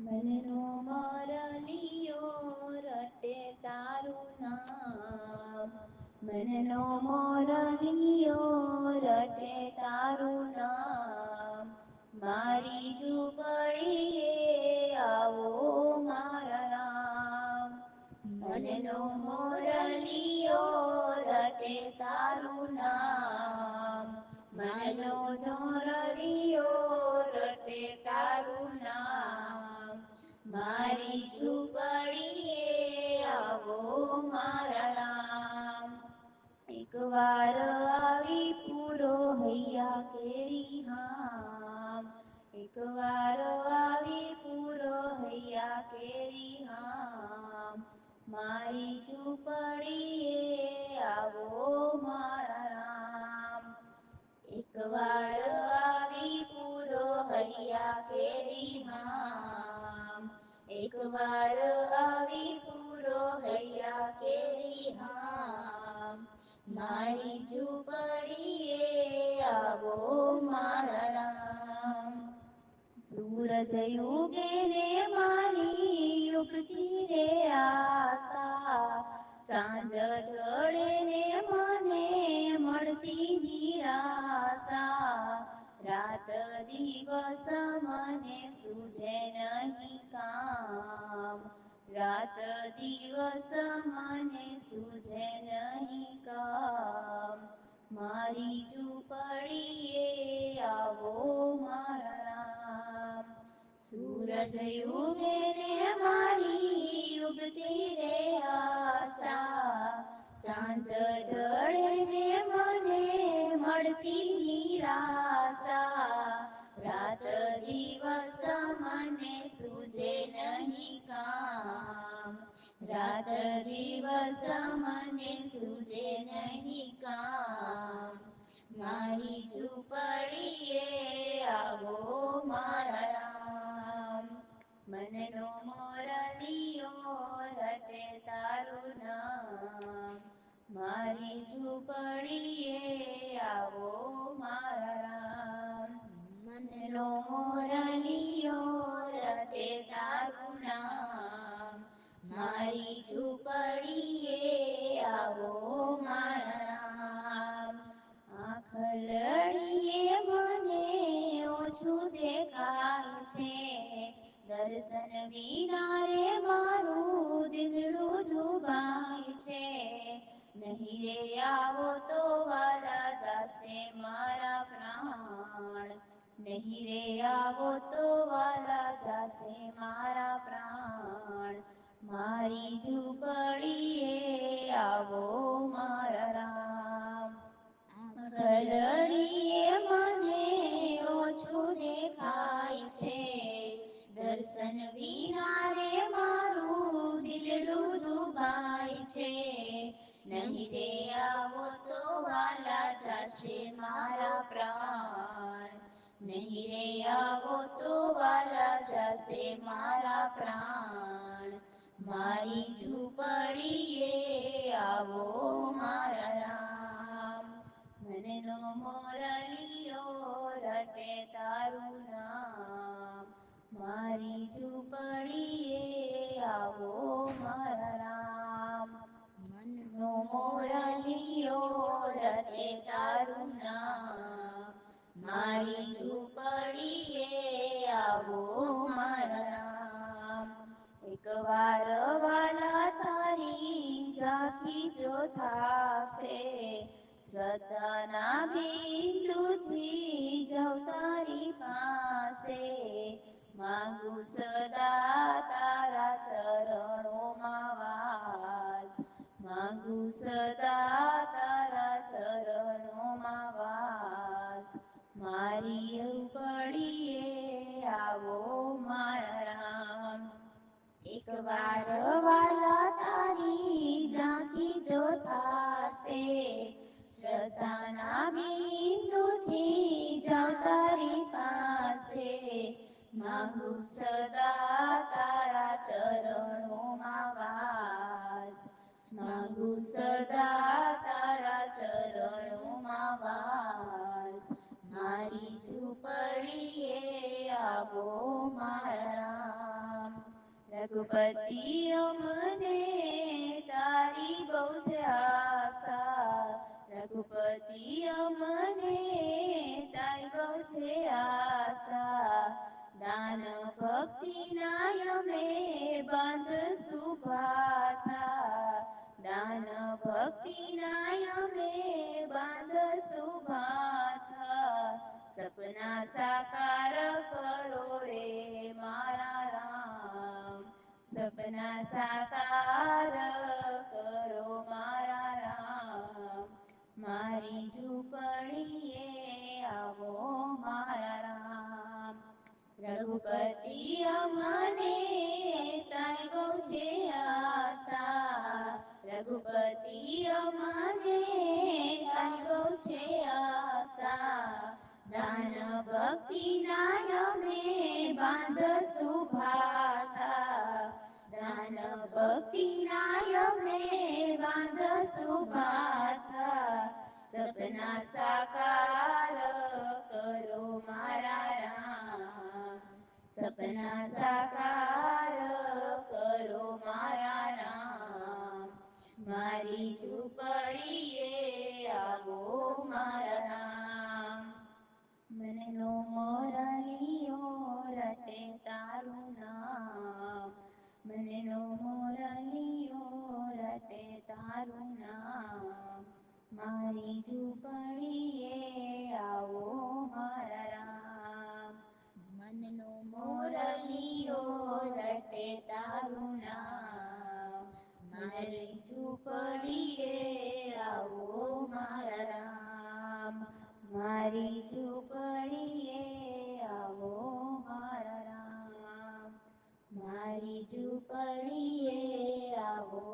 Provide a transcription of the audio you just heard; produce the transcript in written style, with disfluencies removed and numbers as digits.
મનનો મોરલિયો રટે તારું નામ. મનનો મોરલિયો રટે તારું નામ. મારી ઝૂંપડીએ આવો મારા રામ. મનનો મોરલિયો રટે તારું નામ. મનનો મોરલિયો રટે તારું નામ. મારી ઝૂંપડીએ આવો મારા રામ. એકવાર આવી પૂરો હૈયા કેરી હામ. એકવાર આવી પૂરો હૈયા કેરી હામ. મારી ઝૂંપડીએ આવો મારા રામ. એકવાર આવી પૂરો હૈયા કેરી હામ. એકવાર આવી પૂરો હૈયા કેરી હામ. મારી ઝૂંપડીએ આવો મારા રામ. સૂરજ ઉગે ને મારી ઉગતી રે આશા. સાંજ ઢળે ને મને મળતી નિરાશા. રાત દિવસ મને સૂઝે નહીં કામ. રાત દિવસ મને સૂઝે નહીં કામ. મારી ઝૂંપડીએ આવો મારા રામ. સૂરજ ઉગે ને મારી ઉગતી રે આશા. સાંજ ઢળે ને મને મળતી નિરાશા. રાત દિવસ મને સૂઝે નહીં કામ. રાત દિવસ મને સૂઝે નહીં કામ. મારી ઝૂંપડીએ આવો મારા રામ. મનનો મોરલિયો રટે તારું નામ. મારી ઝૂંપડીએ આવો મારા રામ. મનનો મોરલિયો રટે તારું નામ. મારી ઝૂંપડીએ આવો મારા રામ. આંખ લડીએ મને ઓછું દેખાય છે. દર્શન વિના રે મારું દિલડું દુભાય છે. નહીં રે આવો તો વાલા જાશે મારા પ્રાણ. નહીં રે આવો તો વાલા જાશે મારા પ્રાણ. મારી ઝૂંપડીએ આવો મારા રામ. આંખ લડીએ મને ઓછું દેખાય છે. દર્શન વિના રે મારું દિલડું દુભાય છે. નહીં રે આવો તો વાલા જાશે મારા પ્રાણ. નહીં રે આવો તો વાલા જાશે મારા પ્રાણ. મારી ઝૂંપડીએ આવો મારા રામ. મનનો મોરલિયો રટે તારું નામ. મારી ઝૂંપડીએ આવો મારા રામ. મનનો મોરલિયો રટે તારું નામ. મારી ઝૂંપડીએ આવો મારા રામ. એકવાર વાલા તારી ઝાંખી જો થાશે. શ્રદ્ધાના બિંદુથી જાઉં તારી પાસે. માંગુ સદા તારા ચરણોમાં વાસ. માંગુ સદા તારા ચરણોમાં વાસ. મારી ઝૂંપડીએ આવો મારા રામ. એકવાર વાલા તારી ઝાંખી જો થાશે. શ્રદ્ધાના બિંદુથી જાઉં તારી પાસે. માંગુ સદા તારા ચરણોમાં વાસ. માંગુ સદા તારા ચરણોમાં વાસ. મારી ઝૂંપડીએ આવો મારા રામ. રઘુપતિ અમને તારી બહુ છે આશા, રઘુપતિ અમને તારી બહુ છે આશા, દાન ભક્તિ ના અમે બાંધશું ભાઠા, દાન ભક્તિ ના અમે બાંધશું ભાઠા, સપના સાકાર કરો રે મારા રામ, સપના સાકાર કરો મારા રામ, મારી ઝૂંપડીએ આવો મારા રામ, રઘુપતિ અમને તારી બહુ છે આશા, રઘુપતિ અમને તારી બહુ છે આશા, દાન ભક્તિ ના અમે બાંધશું ભાઠા, દાન ભક્તિ ના અમે બાંધશું ભાઠા, સપના સાકાર કરો મારા રામ, સપના સાકાર કરો મારા રામ, મારી ઝૂંપડીએ આવો મારા રામ, મનનો મોરલીઓ રટે તારું નામ, મનનો મોરલીઓ રટે તારું નામ, મારી ઝૂંપડીએ આવો મારા રામ, મનનો મોરલીઓ રટે તારું નામ, મારી ઝૂંપડીએ આવો મારા રામ, મારી ઝૂંપડીએ આવો મારા રામ, મારી ઝૂંપડીએ આવો